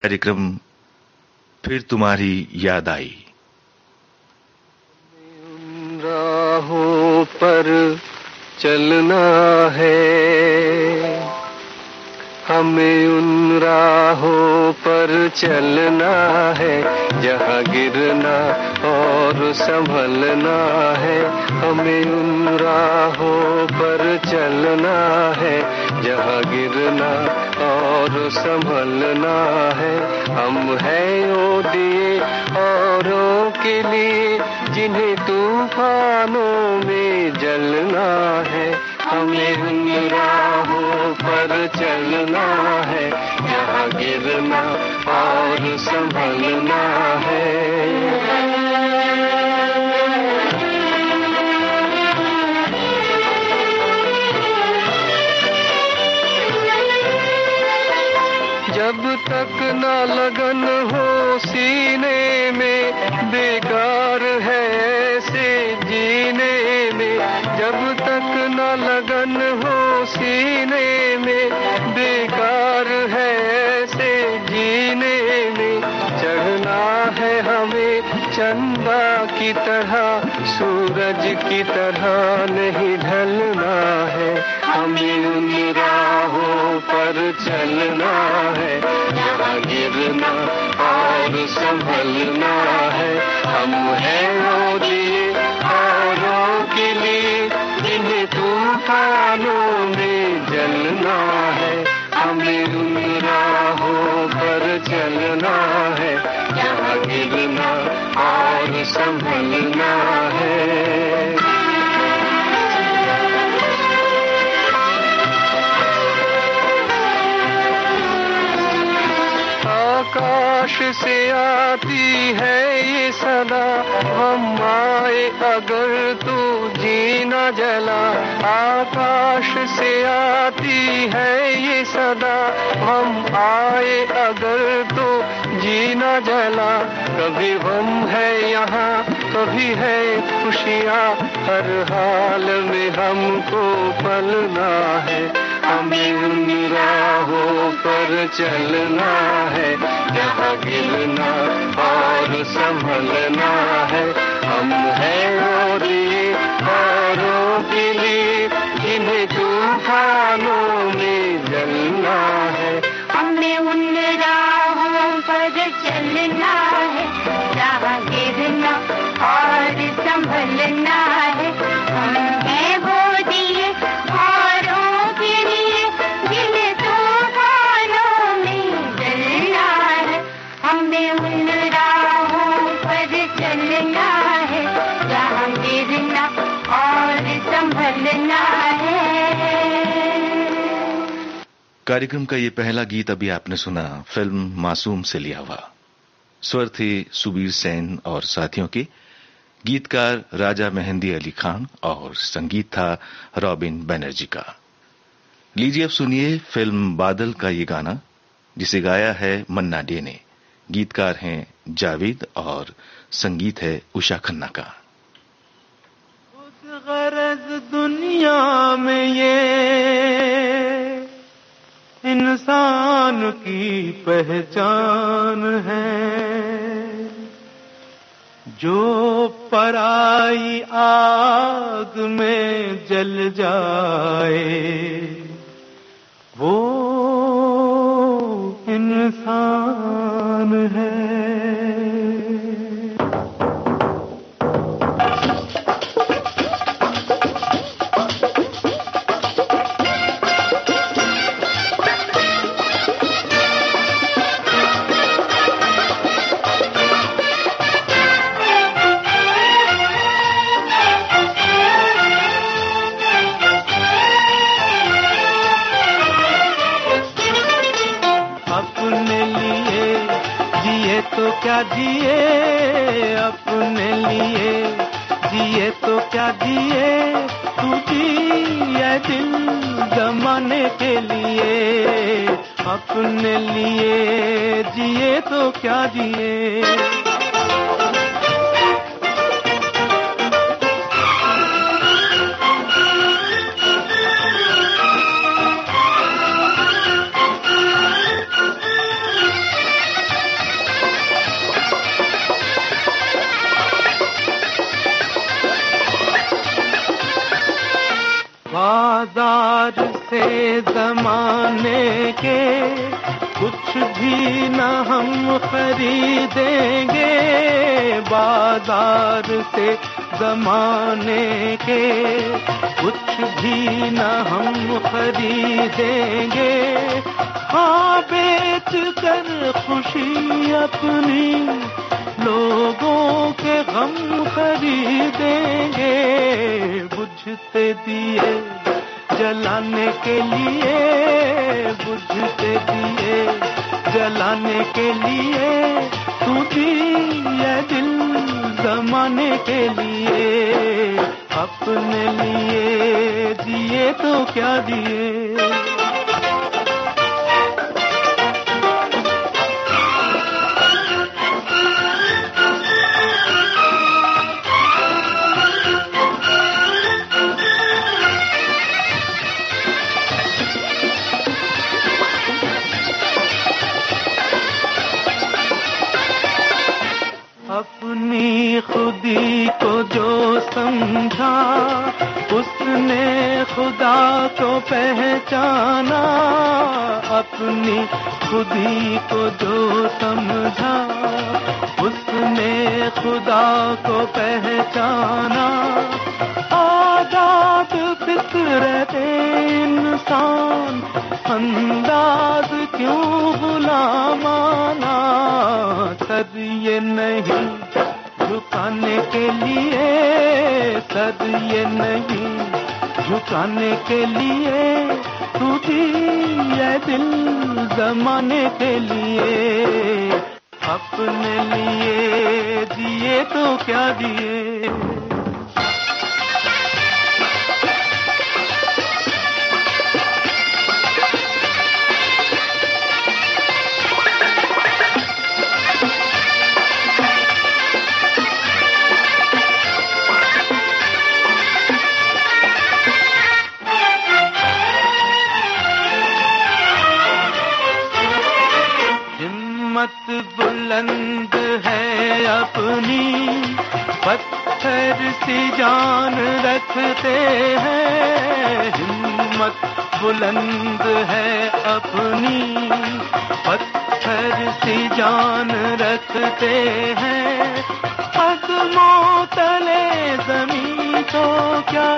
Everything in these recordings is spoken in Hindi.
कार्यक्रम फिर तुम्हारी याद आई। उन राहों पर चलना है, हमें उन राहों पर चलना है, जहाँ गिरना और संभलना है। हमें उन राहों पर चलना है, जहाँ गिरना और संभलना है। हम हैं वो दिए औरों के लिए, जिन्हें तूफानों में जलना है। हमें उन राहों पर चलना है, जहाँ गिरना और संभलना है। जब तक न लगन हो सीने में, बेकार है ऐसे जीने में। जब तक न लगन हो सीने में, बेकार है ऐसे जीने में। चढ़ना है हमें चंदा की तरह, सूरज की तरह नहीं ढलना है। हमें उन राहों पर चलना है, जहाँ गिरना और संभलना है। हम हैं वो दिए औरों के लिए, जिन्हें तूफानों में जलना है। हमें उन राहों पर चलना है, जहाँ गिरना और संभलना है। आकाश से आती है ये सदा, हम आए अगर तो जीना जला। आकाश से आती है ये सदा, हम आए अगर तो जीना जला। कभी गम है यहाँ, कभी है खुशियाँ, हर हाल में हमको पलना है। हमें उन राहों पर चलना है, जहाँ गिरना और संभलना है। हम हैं वो दिए औरों के लिए, जिन्हें तूफानों में जलना है। हमें उन राहों पर चलना है, जहाँ गिरना और संभलना है। हम हैं वो दिए औरों के लिए, जिन्हें तूफानों में जलना है। हमें उन राहों पर चलना है, जहाँ गिरना और संभलना है। कार्यक्रम का ये पहला गीत अभी आपने सुना फिल्म मासूम से लिया हुआ। स्वर थे सुबीर सेन और साथियों के, गीतकार राजा मेहंदी अली खान और संगीत था रॉबिन बनर्जी का। लीजिए अब सुनिए फिल्म बादल का ये गाना, जिसे गाया है मन्ना डे ने। गीतकार हैं जावेद और संगीत है उषा खन्ना का। उस गरज दुनिया में ये इंसान की पहचान है, जो पराई आग में जल जाए, वो इंसान है। तो क्या जिए अपने लिए, जिए तो क्या जिए, तू जिए दिल जमाने के लिए। अपने लिए जिए तो क्या जिए। बाजार से जमाने के कुछ भी न हम खरीदेंगे, बाजार से जमाने के कुछ भी न हम खरीदेंगे। हाँ, बेच कर खुशी अपनी लोगों के गम खरीदेंगे। बुझते दिए जलाने के लिए, बुझते दिए जलाने के लिए, तू दिए दिल जमाने के लिए। अपने लिए दिए तो क्या दिए। अपनी खुदी को जो समझा, उसने खुदा को पहचाना। अपनी खुदी को जो समझा, उसने खुदा को पहचाना। आजाद फितरत इंसान, अंदाज क्यों गुलामाना। सर ये नहीं झुकाने के लिए, सर ये नहीं झुकाने के लिए, तू दिए दिल जमाने के लिए। अपने लिए दिए तो क्या दिए। बुलंद है अपनी, पत्थर सी जान रखते हैं। हिम्मत बुलंद है अपनी, पत्थर सी जान रखते हैं। कदमों तले जमीन तो क्या,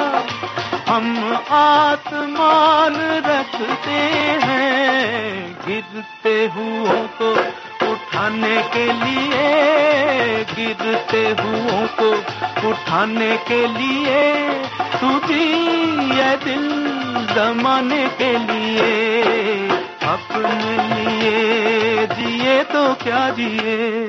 हम आसमान रखते हैं। गिरते हुओं को उठाने के लिए, गिरते हुओं को उठाने के लिए, तू दिए दिल जमाने के लिए। अपने लिए दिए तो क्या दिए।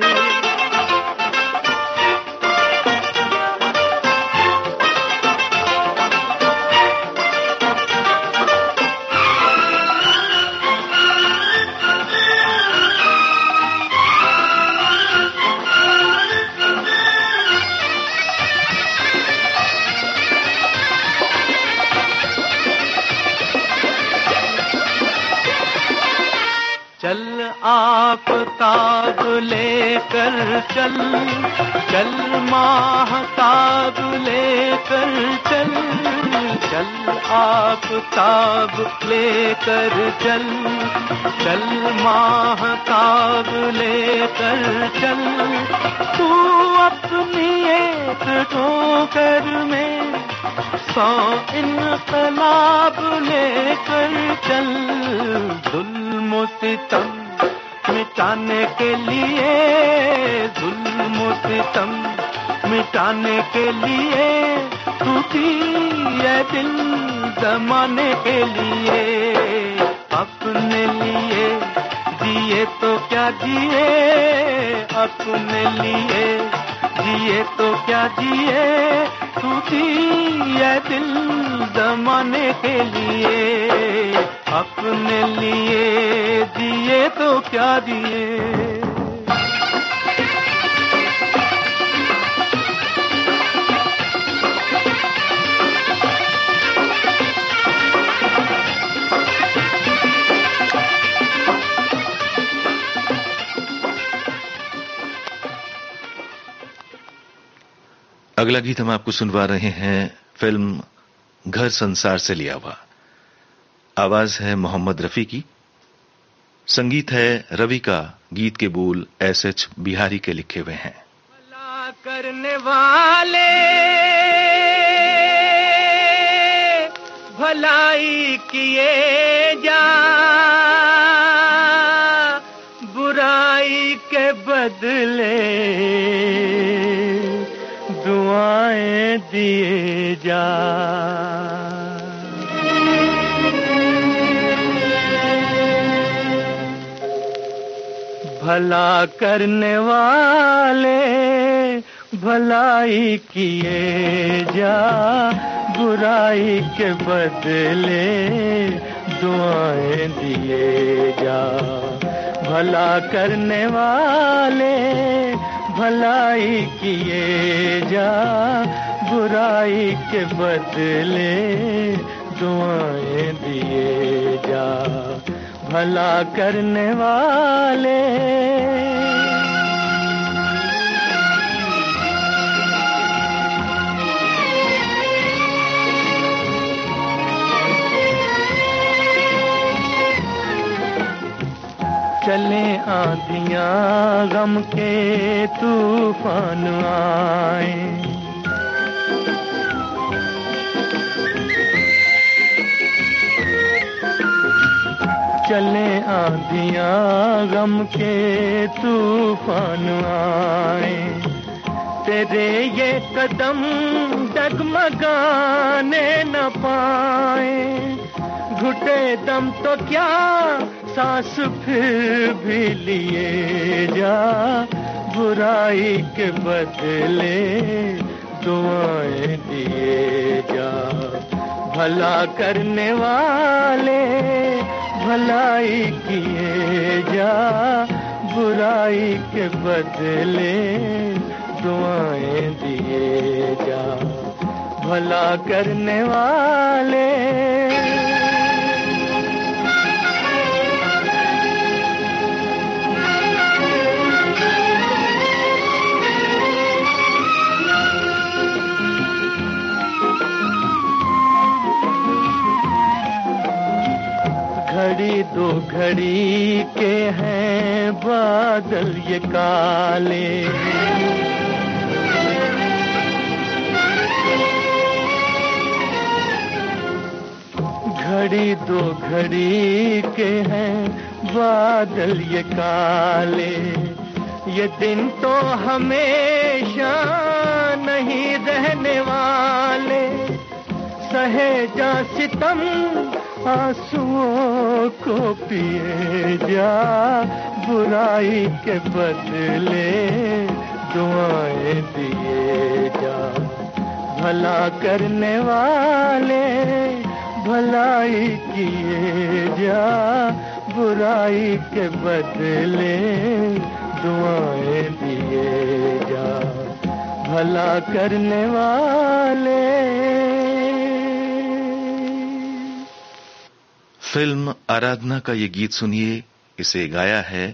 चल आफताब लेकर चल, चल माहताब लेकर चल, चल आफताब लेकर चल, चल माहताब लेकर चल। तू अपनी एक ठोकर में 100 इनकलाब लेकर चल। जुल्म सितम मिटाने के लिए, जुल्म सितम मिटाने के लिए, तू दिए दिल जमाने के लिए। अपने लिए जिए तो क्या जिए, अपने लिए जिए तो क्या जिए, तू दिए दिल जमाने के लिए। अपने लिए जिए तो क्या दिए। अगला गीत हम आपको सुनवा रहे हैं फिल्म घर संसार से लिया हुआ। आवाज है मोहम्मद रफी की, संगीत है रवि का, गीत के बोल एस.एच. बिहारी के लिखे हुए हैं। भला करने वाले भलाई किए जा, बुराई के बदले दुआएं दिए जा। भला करने वाले भलाई किए जा, बुराई के बदले दुआएं दिए जा। भला करने वाले भलाई किए जा, बुराई के बदले दुआएं दिए जा। भला करने वाले चले आंधियां गम के तूफान आए, चले आंधियां गम के तूफान आए, तेरे ये कदम डगमगाने न पाए। घुटे दम तो क्या सांस फिर भी लिए जा, बुराई के बदले दुआएं दिए जा। भला करने वाले भलाई किए जा, बुराई के बदले दुआएं दिए जा। भला करने वाले घड़ी दो घड़ी के हैं बादल ये काले, घड़ी दो घड़ी के हैं बादल ये काले। ये दिन तो हमेशा नहीं रहने वाले, सहे जा सितम आंसुओं को पिए जा, बुराई के बदले दुआएं दिए जा। भला करने वाले भलाई किए जा, बुराई के बदले दुआएं दिए जा। भला करने वाले। फिल्म आराधना का ये गीत सुनिए। इसे गाया है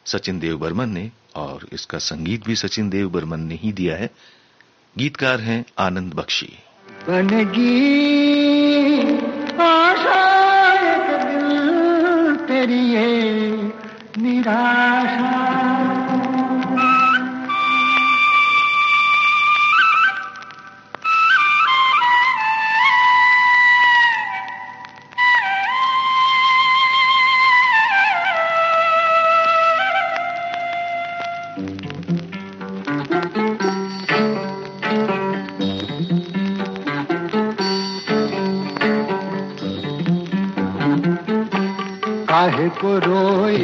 सचिन देव बर्मन ने और इसका संगीत भी सचिन देव बर्मन ने ही दिया है। गीतकार हैं आनंद बख्शी। बनेगी आशा एक दिल तेरी ये निराशा, काहे को रोए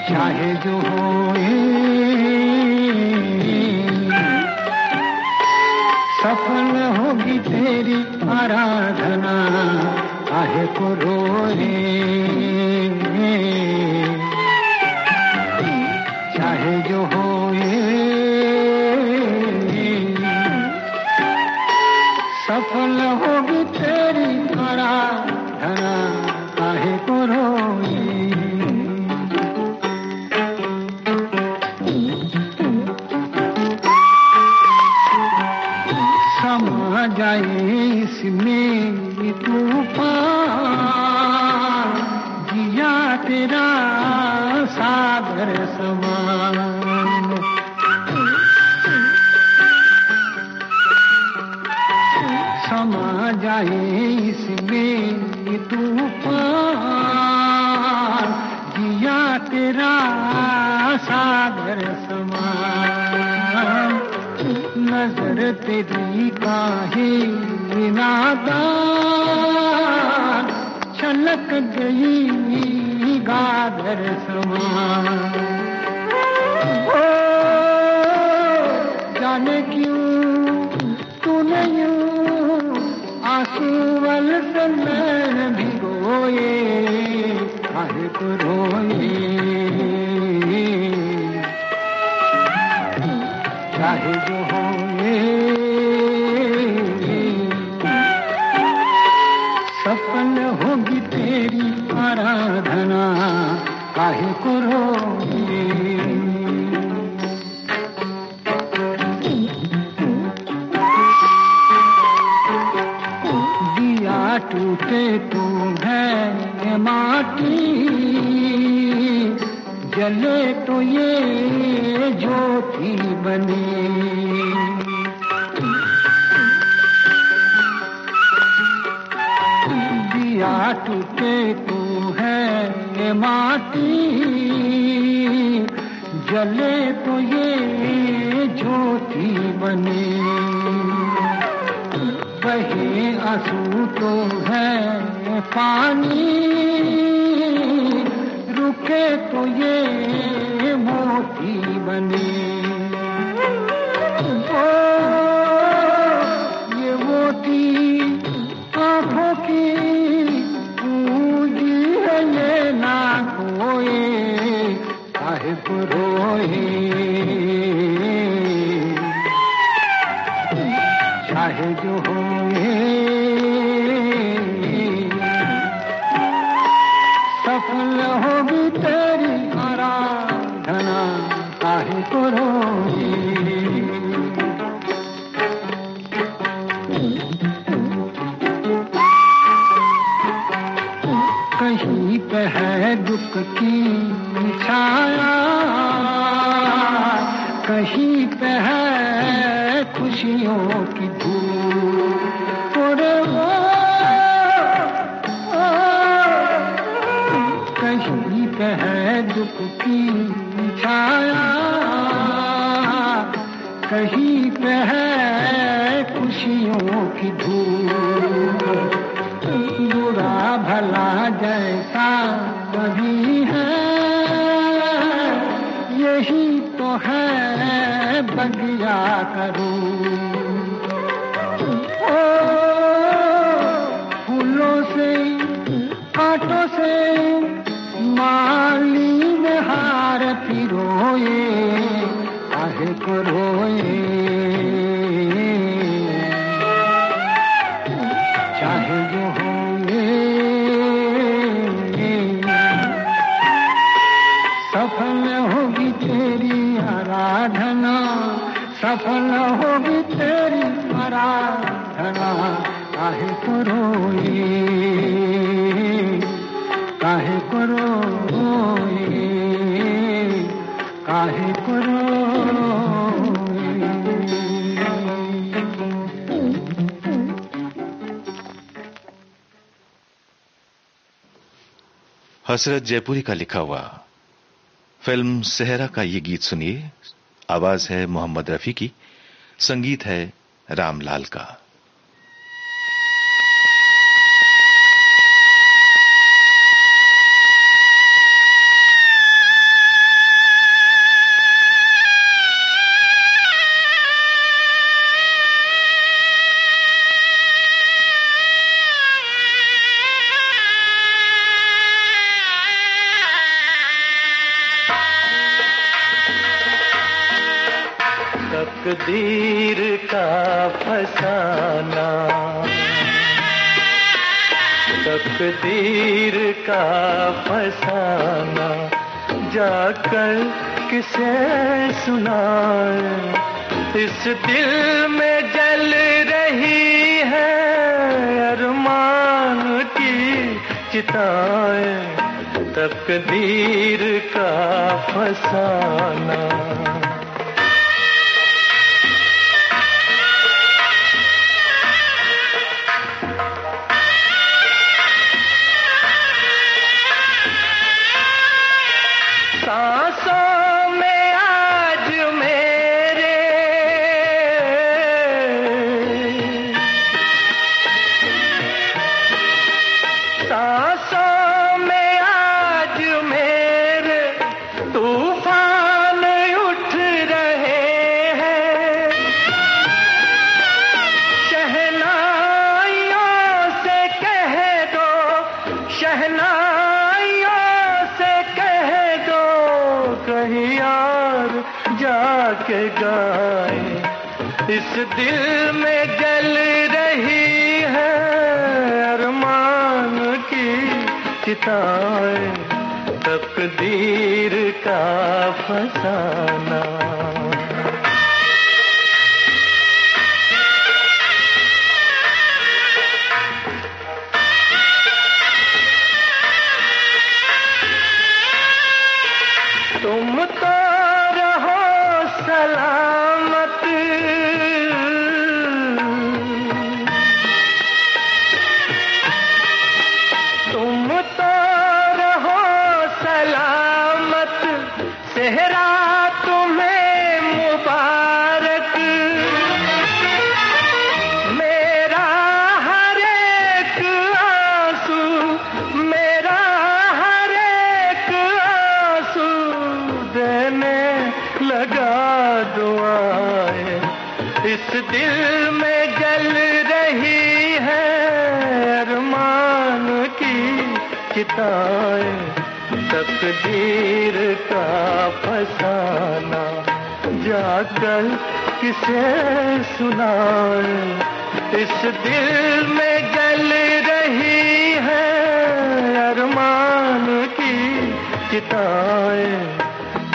चाहे जो होए, सफल होगी तेरी आराधना। काहे को रोए चाहे जो होए, सफल होगी तेरी आराधना। काहे को रोए तेरा सागर समान, समा जाए इसमें तूफान, जिया तेरा सागर समान, नजर तेरी काहे नादान, छलक गई गागर समान। ओ जाने क्यों तूने यूं आंसुअल से नैन भिगोए, काहे को रोए, चाहे जो होए सफल होगी तेरी आराधना, काहे को रोए। दिया टूटे तू है माटी, जले तो ये ज्योति बने, दिया टूटे तू है माटी, जले तो ये ज्योति बने, बहे आंसू तो है पानी, रुके तो ये मोती बने। ओ ये मोती आंखों की पूंजी है, ये ना खोए, काहे को रोए, चाहे जो होए सफल होगी तेरी आराधना, काहे को रोए। कहीं पे है दुख की छाया, कहीं पे है खुशियों की धूप, और वो कहीं पे है दुख की छाया, कहीं पे है खुशियों की धूप, बुरा भला जैसा कभी है, यही तो है बगिया करूं। ओ फूलों से कांटों से माली में हार पिरोए, काहे को रोए, चाहे जो होए सफल होगी तेरी आराधना, सफल होगी तेरी आराधना, काहे को रोए, काहे को रोए, काहे को रोए। हसरत जयपुरी का लिखा हुआ फिल्म सेहरा का ये गीत सुनिए। आवाज है मोहम्मद रफी की, संगीत है रामलाल का। तकदीर का फसाना, तकदीर का फसाना, जाकर किसे सुनाए, इस दिल में जल रही है अरमान की चिताए तकदीर का फसाना। सांसों में आज मेरे सांसों में आज मेरे तूफान उठ रहे हैं। शहनाइयों से कह दो, शहनाइयों से कह दो कहीं यार जाके गाए। इस दिल में जल रही है अरमान की चिताएं तकदीर का फसाना। तुम तो रहो सलामत, तुम तो रहो सलामत, सेहरा तुम्हें मुबारक। मेरा हर एक आंसू, मेरा हर एक आंसू देने लगा दुआएं। इस दिल में जल रही है अरमान की चिताएं तकदीर का फसाना। जाकर किसे सुनाए इस दिल में जल रही है अरमान की चिताएं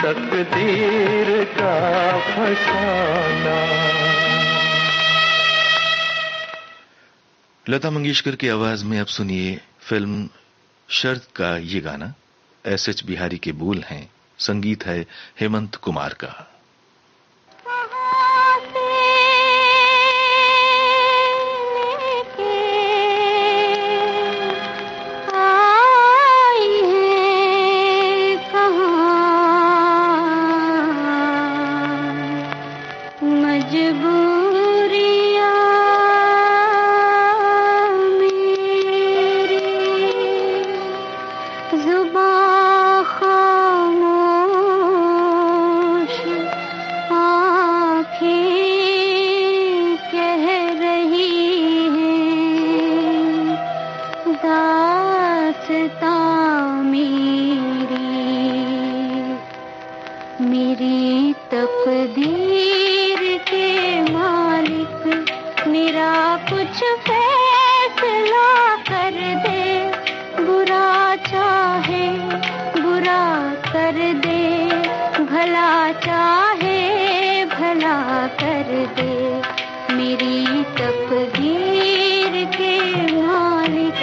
तकदीर का फसाना। लता मंगेशकर की आवाज में अब सुनिए फिल्म शर्त का ये गाना। एस.एच. बिहारी के बोल हैं, संगीत है हेमंत कुमार का। मेरी तकदीर के मालिक मेरा कुछ फैसला कर दे। बुरा चाहे बुरा कर दे, भला चाहे भला कर दे। मेरी तकदीर के मालिक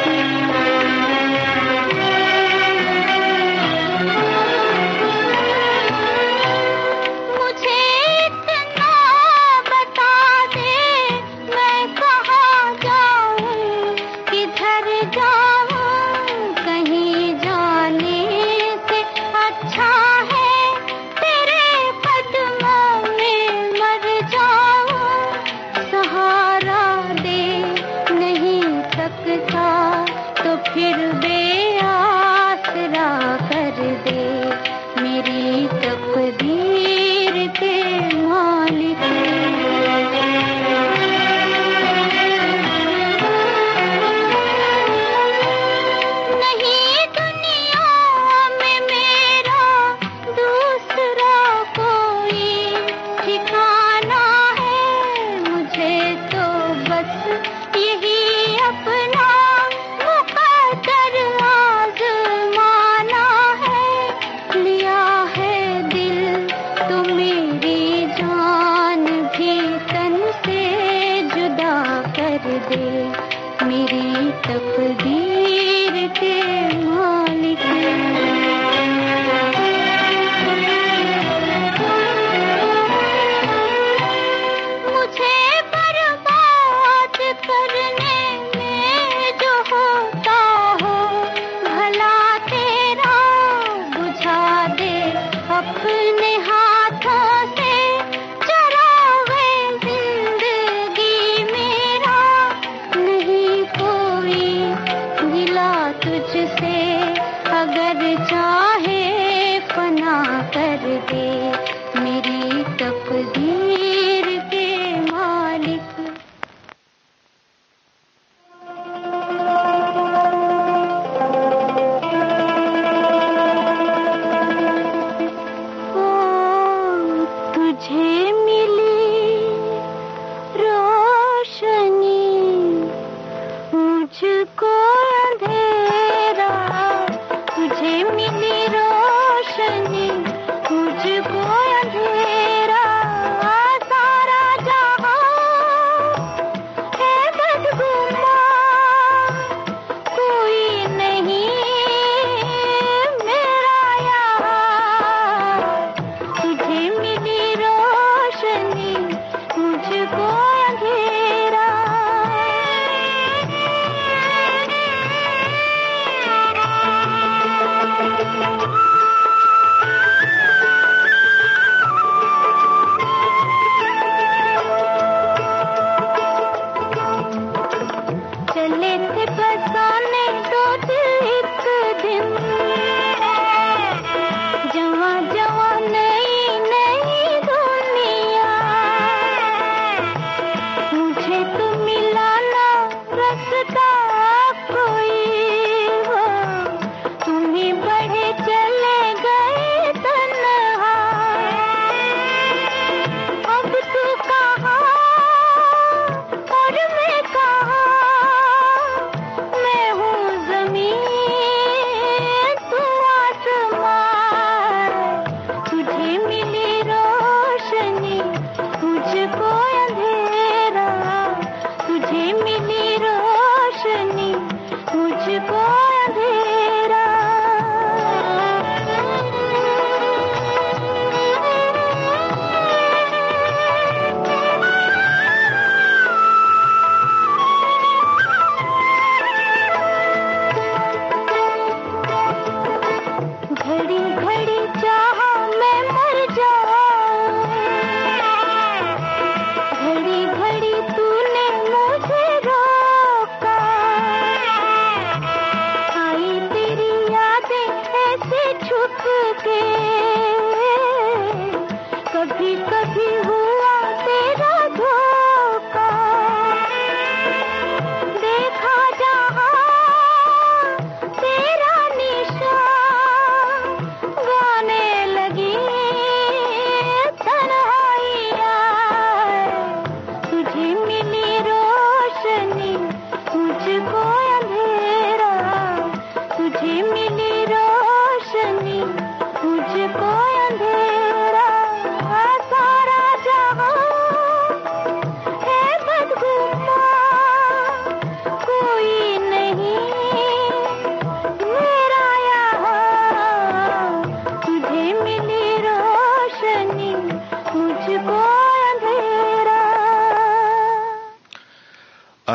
सहारा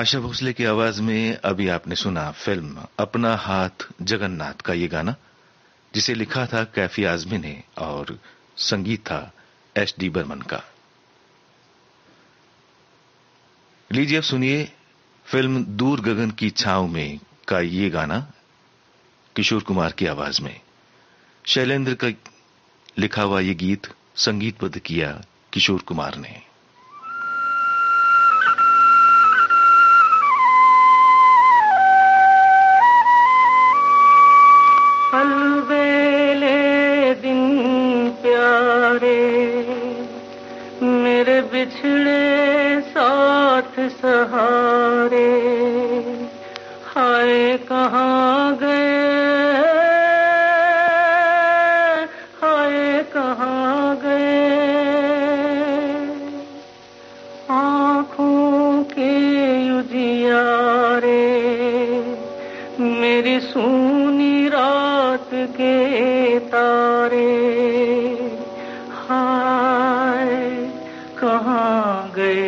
आशा भोसले की आवाज में अभी आपने सुना फिल्म अपना हाथ जगन्नाथ का ये गाना, जिसे लिखा था कैफी आजमी ने और संगीत था एस.डी. बर्मन का। लीजिए अब सुनिए फिल्म दूर गगन की छांव में का ये गाना किशोर कुमार की आवाज में। शैलेंद्र का लिखा हुआ ये गीत संगीतबद्ध किया किशोर कुमार ने। अलबेले दिन प्यारे मेरे बिछड़े साथ सहारे, हाय कहाँ गए, हाय कहाँ गए। आँखों के उजियारे मेरी सूनी रात के तारे, हाय कहाँ गए।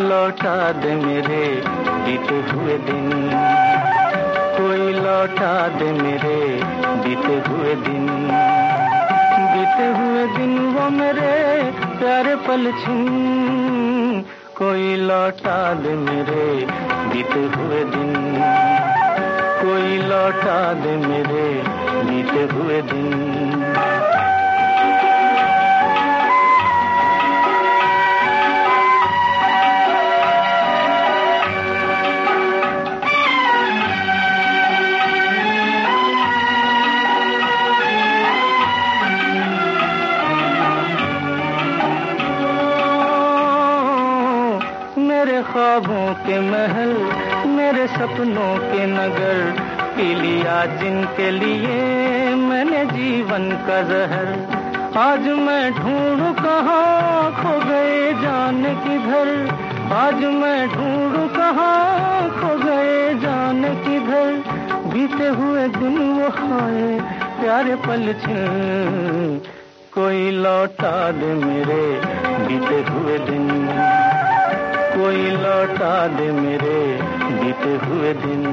लौटा दे मेरे बीते हुए दिन, कोई लौटा दे मेरे बीते हुए दिन, बीते हुए दिन वो मेरे प्यारे पल छिन, कोई लौटा दे मेरे बीते हुए दिन, कोई लौटा दे मेरे बीते हुए दिन। ख्वाबों के महल मेरे सपनों के नगर, पी लिया जिनके लिए मैंने जीवन का जहर। आज मैं ढूंढूं कहाँ खो गए जाने किधर, आज मैं ढूंढूं कहाँ खो गए जाने किधर। बीते हुए दिन वो हाय प्यारे पल छिन, कोई लौटा दे मेरे बीते हुए दिन, कोई लौटा दे मेरे बीते हुए दिन।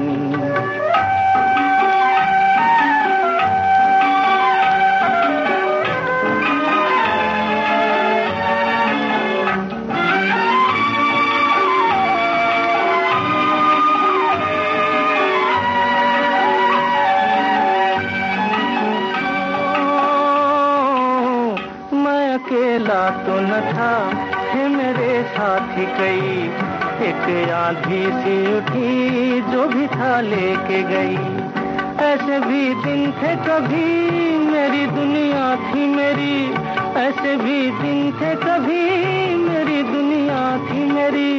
मैं अकेला तो न था, थे मेरे साथी कई, एक आंधी सी उठी जो भी था लेके गई। ऐसे भी दिन थे कभी मेरी दुनिया थी मेरी, ऐसे भी दिन थे कभी मेरी दुनिया थी मेरी।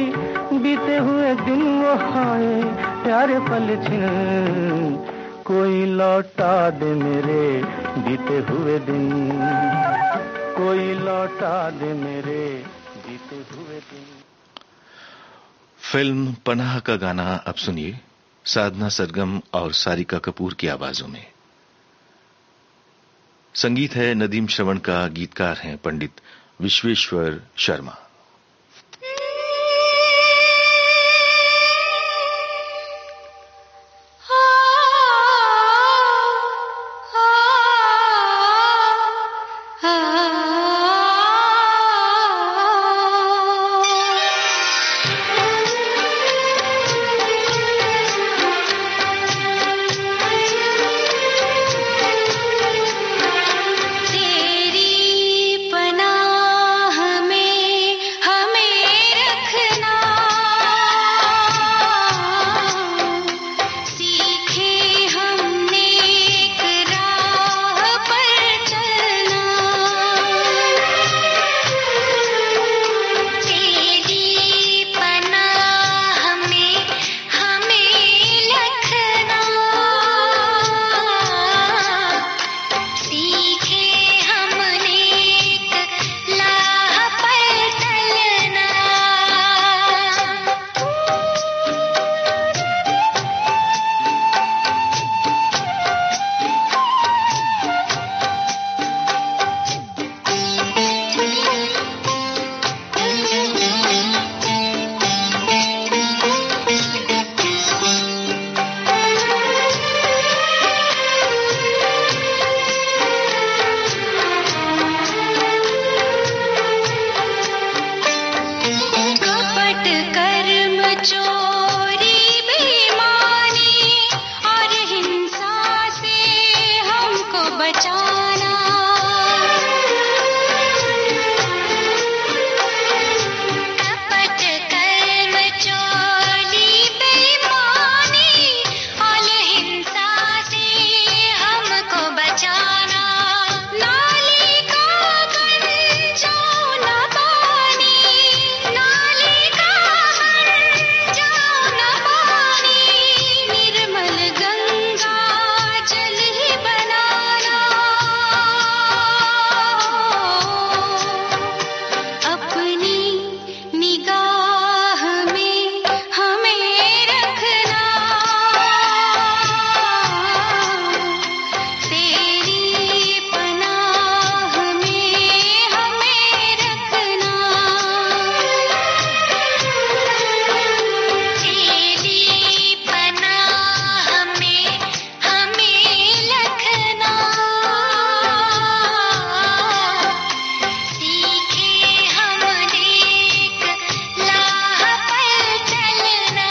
बीते हुए दिन वो हाय प्यारे पल छिन, कोई लौटा दे मेरे बीते हुए दिन, कोई लौटा दे मेरे बीते हुए दिन। फिल्म पनाह का गाना अब सुनिए साधना सरगम और सारिका कपूर की आवाजों में। संगीत है नदीम श्रवण का, गीतकार हैं पंडित विश्वेश्वर शर्मा। तेरी पनाह में बचाना। कपट कर्म चोरी बेईमानी और हिंसा से हमको बचाना। नाले का बन जाओ न पानी, नाले का बन जाओ न पानी, निर्मल गंगा जल ही बनाना। अपनी निगाह में हमें रखना, तेरी पनाह में हमें रखना, तेरी पनाह में हमें रखना। सीखे हम नेक राह पर चलना।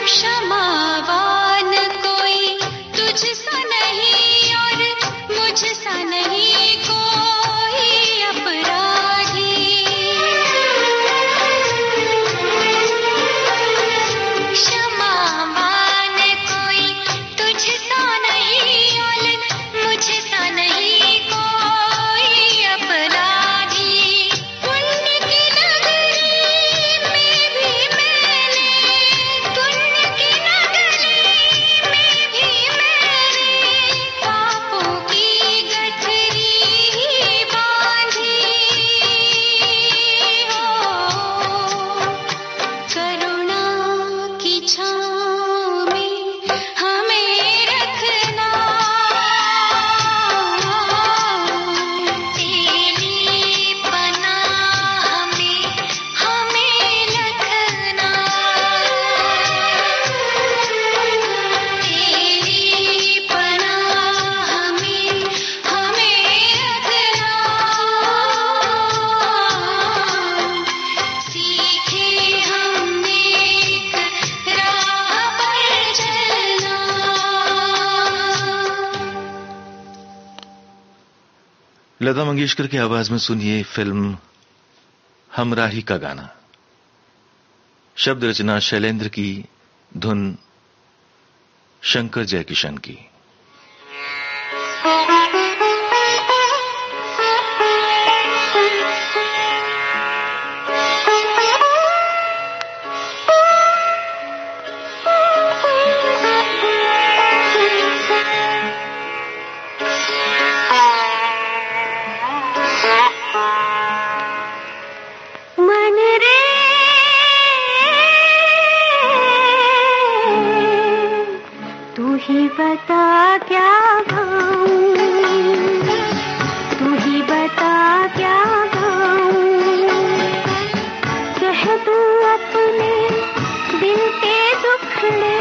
क्षमावान कोई तुझसा नहीं और मुझसा नहीं कोई अपराधी। क्षमावान कोई तुझसा नहीं और मुझसा नहीं कोई अपराधी। पुण्य की नगरी में भी मैंने, पुण्य की नगरी में भी मैंने पापों की गठरी बांधी हो। करुणा की छाँव में हमें रखना, तेरी पनाह में हमें रखना, तेरी पनाह में हमें रखना। सीखे हम नेक राह पर चलना। लता मंगेशकर की आवाज में सुनिए फिल्म हमराही का गाना। शब्द रचना शैलेंद्र की, धुन शंकर जयकिशन की। मन रे तू ही बता क्या गाऊं, तू ही बता क्या गाऊं। कह दूं अपने दिल के दुखड़े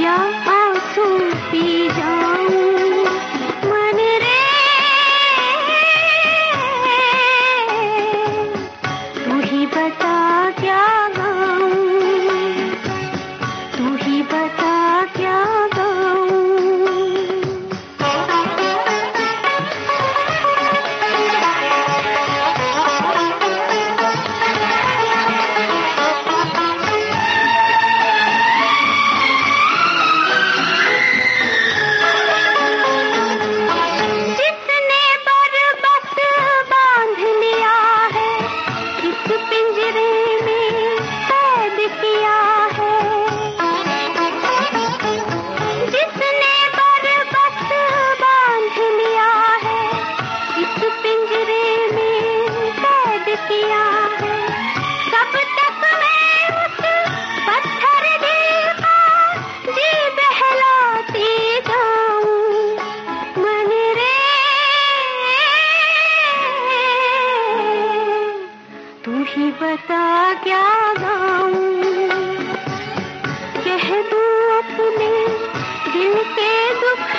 या आंसू पी जाऊं। मन रे तू ही बता क्या गाऊं, तू ही बता क्या गाऊं।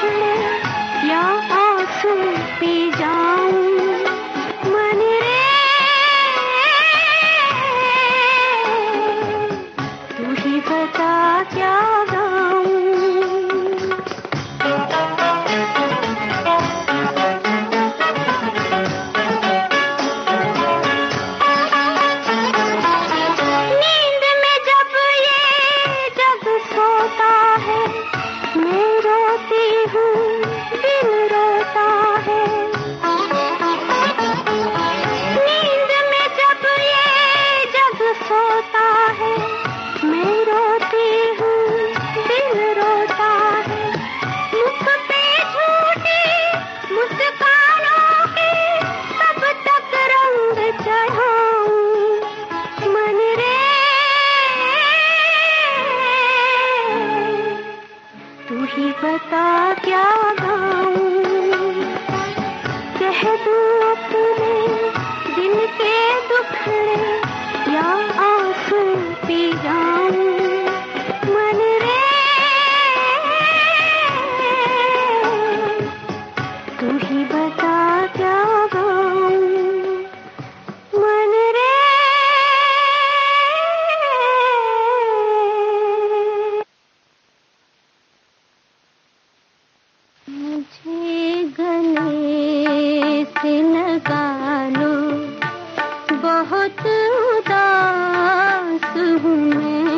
दुखड़े या आंसू पी जाऊं मन रे तू ही बता क्या बता क्या गाऊं कह दूं अपने दिल के दुखड़े या आंसू पी जाऊं मन रे तू ही बता क्या गाऊं मन रे मुझे गले से लगा लो बहुत उदास हूँ मैं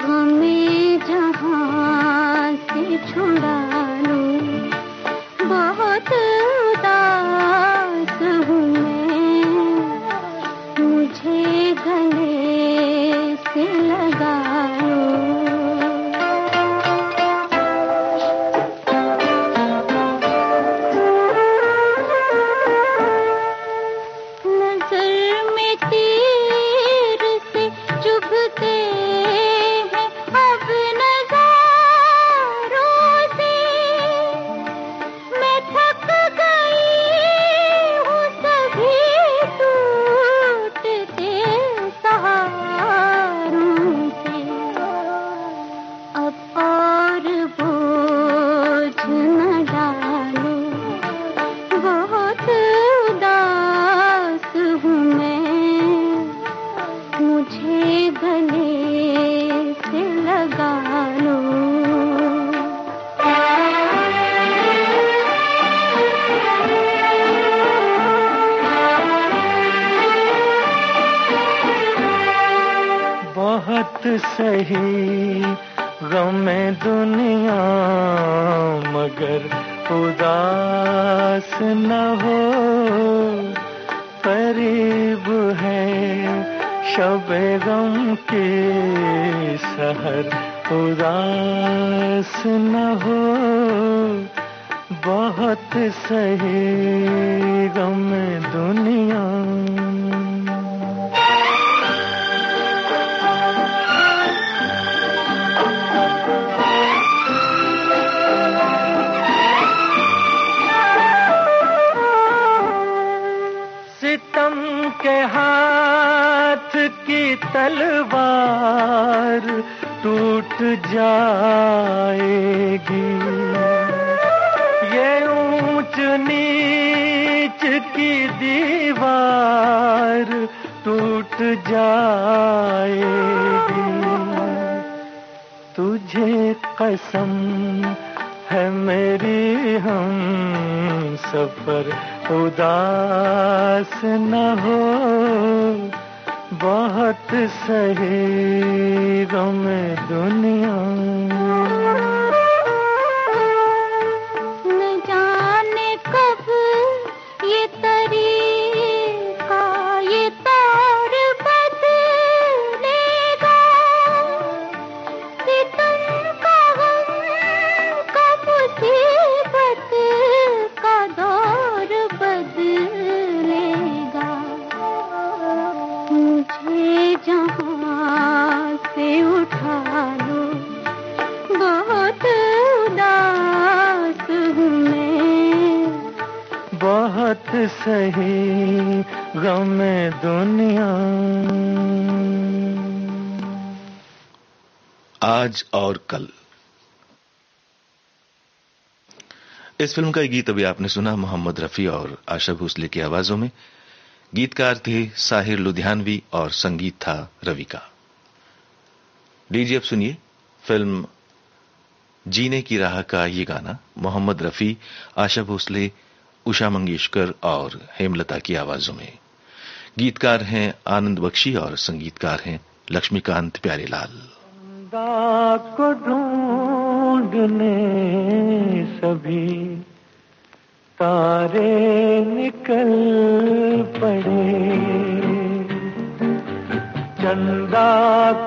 गमे जहाँ से छुड़ा लो बहुत उदास हूँ मैं मुझे गले से लगा लो सही गम दुनिया मगर उदास न हो करीब है शब गम के सहर उदास न हो बहुत सही गम दुनिया के हाथ की तलवार टूट जाएगी ये ऊंच नीच की दीवार टूट जाएगी तुझे कसम है मेरी हम सफर उदास न हो बहुत सही गम दुनिया न जाने कब ये तरीका ये तौर बदलेगा सितम का गम का मुसीबत का दौर बदलेगा मुझे जहाँ से उठा लो बहुत उदास हूँ मैं बहुत सही गम दुनिया आज और कल इस फिल्म का गीत अभी आपने सुना मोहम्मद रफी और आशा भोसले की आवाजों में। गीतकार थे साहिर लुधियानवी और संगीत था रवि का। लीजिए अब सुनिए फिल्म जीने की राह का ये गाना मोहम्मद रफी, आशा भोसले, उषा मंगेशकर और हेमलता की आवाजों में। गीतकार हैं आनंद बख्शी और संगीतकार हैं लक्ष्मीकांत प्यारेलाल। चंदा को ढूंढने सभी तारे निकल पड़े, चंदा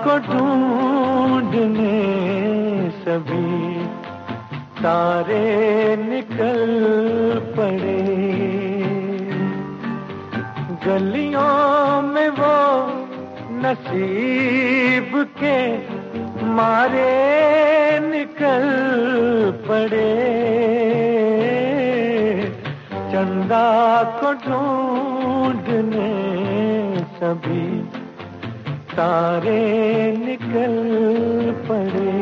को ढूंढने सभी तारे निकल पड़े। गलियों में वो नसीब के मारे निकल पड़े, चंदा को ढूंढने सभी तारे निकल पड़े।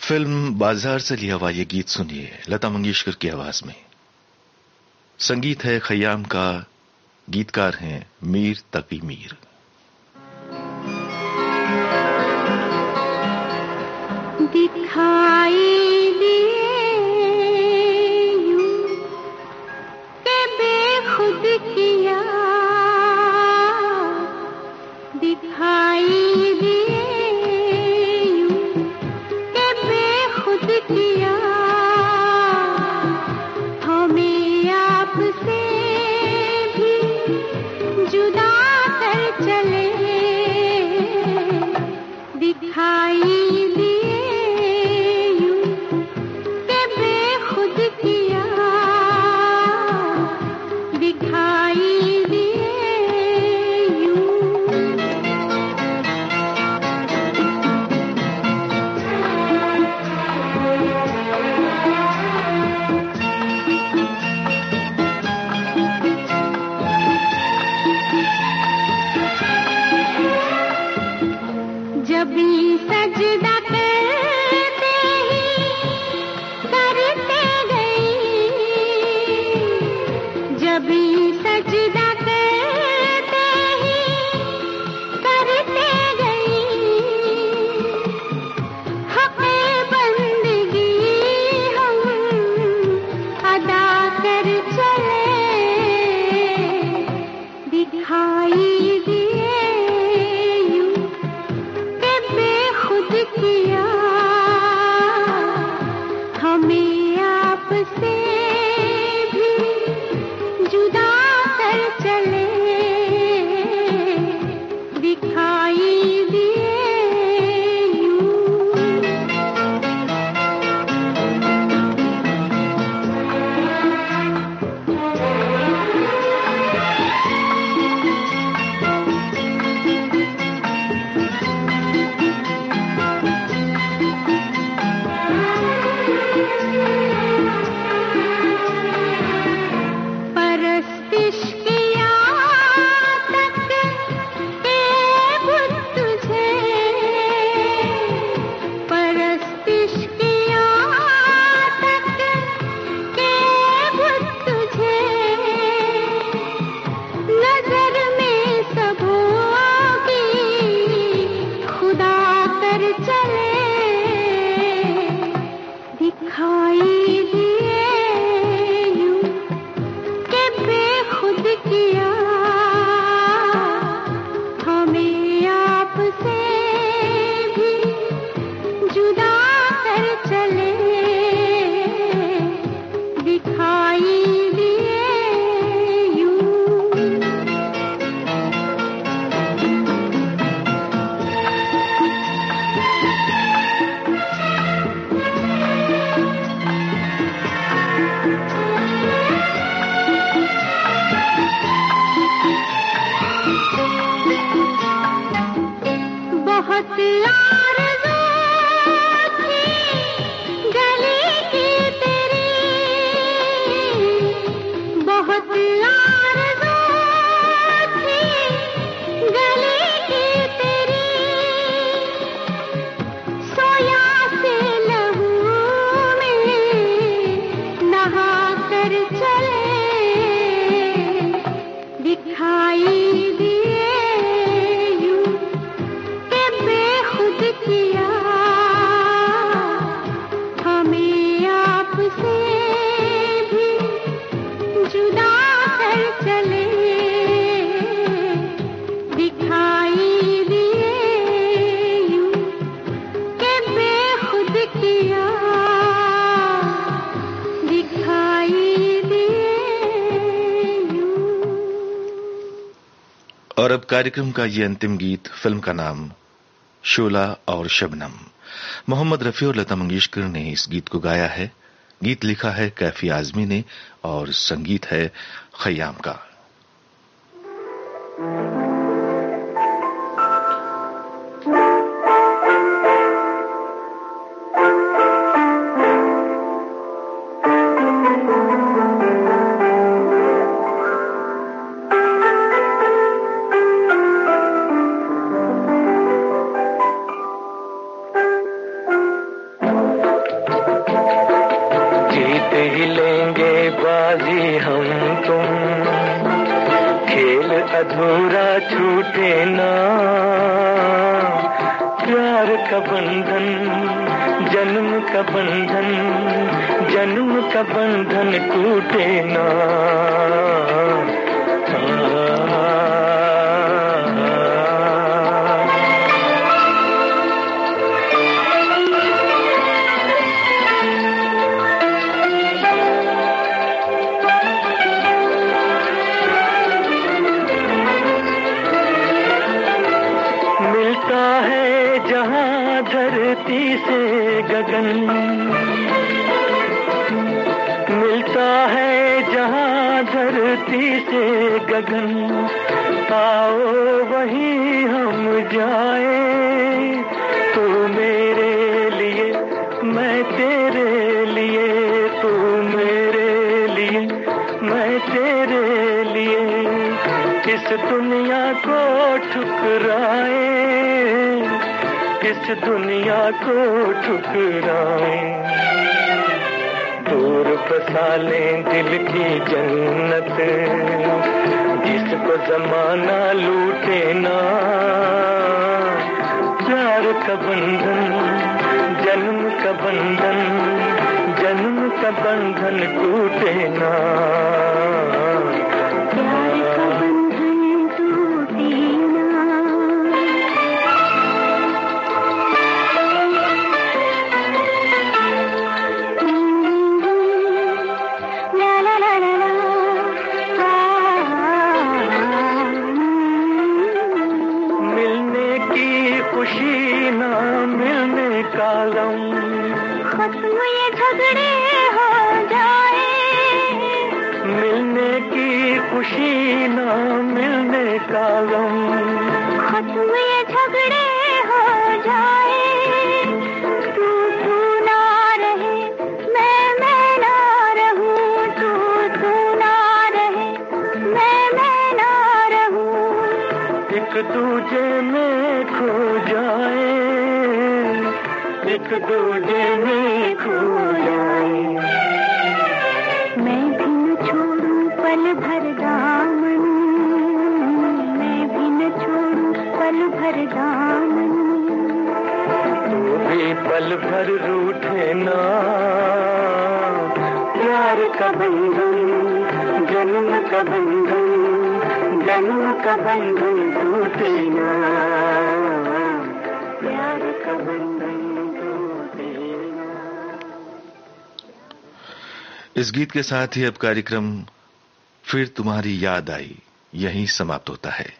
फिल्म बाजार से लिया हुआ ये गीत सुनिए लता मंगेशकर की आवाज में। संगीत है खयाम का, गीतकार हैं मीर तकी मीर। दिखाई दिए यूं के बेखुद किया, दिखाई दिए यूं के बेखुद किया, हमें आपसे भी जुदा कर चले, दिखाई और अब कार्यक्रम का ये अंतिम गीत, फिल्म का नाम शोला और शबनम। मोहम्मद रफी और लता मंगेशकर ने इस गीत को गाया है। गीत लिखा है कैफी आजमी ने और संगीत है खयाम का। बाजी हम तुम, खेल अधूरा छूटे ना, प्यार का बंधन जन्म का बंधन, जन्म का बंधन टूटे ना। मिलता है जहां धरती से गगन, मिलता है जहां धरती से गगन, आओ वहीं हम जाए, तू मेरे लिए मैं तेरे लिए, तू मेरे लिए मैं तेरे लिए, इस दुनिया को ठुकराए, इस दुनिया को ठुकराए, दूर बसा लें दिल की जन्नत, जिसको जमाना लूटे ना, प्यार का बंधन जन्म का बंधन, जन्म का बंधन टूटे ना। खुशी ना मिलने का गम, खत्म ये झगड़े हो जाए, मिलने की खुशी ना मिलने का गम, खत्म ये झगड़े हो जाए, तू ना रहे मैं ना रहूं, तू ना रहे मैं ना रहूं, एक दूजे में खो जाए, एक दूजे में खो जाए, मैं भी न छोड़ूं पल भर दामन, मैं भी न छोड़ूं पल भर दामन, तू भी पल भर रूठे ना, प्यार का बंधन जन्म का बंधन, जन्म का बंधन टूटे ना, प्यार का बंधन टूटे ना। इस गीत के साथ ही अब कार्यक्रम फिर तुम्हारी याद आई यहीं समाप्त होता है।